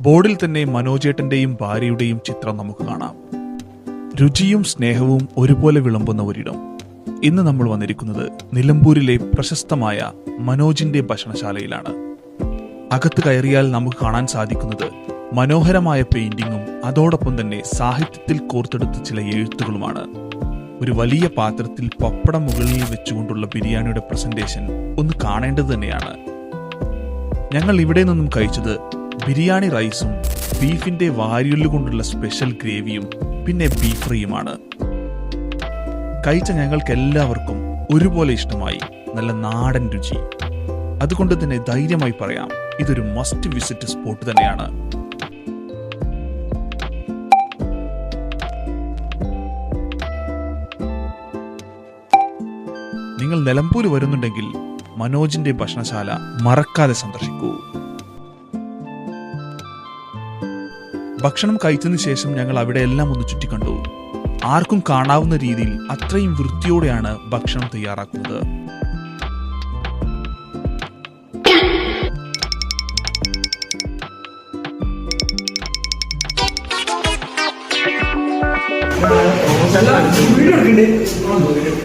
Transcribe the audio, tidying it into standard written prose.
ബോർഡിൽ തന്നെ മനോജേട്ടന്റെയും ഭാര്യയുടെയും ചിത്രം നമുക്ക് കാണാം. രുചിയും സ്നേഹവും ഒരുപോലെ വിളമ്പുന്ന ഒരിടം. ഇന്ന് നമ്മൾ വന്നിരിക്കുന്നത് നിലമ്പൂരിലെ പ്രശസ്തമായ മനോജിന്റെ ഭക്ഷണശാലയിലാണ്. അകത്ത് കയറിയാൽ നമുക്ക് കാണാൻ സാധിക്കുന്നത് മനോഹരമായ പെയിന്റിങ്ങും അതോടൊപ്പം തന്നെ സാഹിത്യത്തിൽ കോർത്തെടുത്ത ചില എഴുത്തുകളുമാണ്. ഒരു വലിയ പാത്രത്തിൽ പപ്പടം മുകളിൽ വെച്ചുകൊണ്ടുള്ള ബിരിയാണിയുടെ പ്രസന്റേഷൻ ഒന്ന് കാണേണ്ടത് തന്നെയാണ്. ഞങ്ങൾ ഇവിടെ നിന്നും കഴിച്ചത് ബിരിയാണി റൈസും ബീഫിന്റെ വാരിയല് കൊണ്ടുള്ള സ്പെഷ്യൽ ഗ്രേവിയും പിന്നെ ബീഫ് ഫ്രൈയുമാണ്. കഴിച്ച ഞങ്ങൾക്ക് എല്ലാവർക്കും ഒരുപോലെ ഇഷ്ടമായി. നല്ല നാടൻ രുചി. അതുകൊണ്ട് തന്നെ ധൈര്യമായി പറയാം, ഇതൊരു മസ്റ്റ് വിസിറ്റ് സ്പോട്ട് തന്നെയാണ്. നിങ്ങൾ നിലമ്പൂർ വരുന്നുണ്ടെങ്കിൽ മനോജിന്റെ ഭക്ഷണശാല മറക്കാതെ സന്ദർശിക്കൂ. ഭക്ഷണം കഴിച്ചതിന് ശേഷം ഞങ്ങൾ അവിടെ എല്ലാം ഒന്ന് ചുറ്റിക്കണ്ടു. ആർക്കും കാണാവുന്ന രീതിയിൽ അത്രയും വൃത്തിയോടെയാണ് ഭക്ഷണം തയ്യാറാക്കുന്നത്.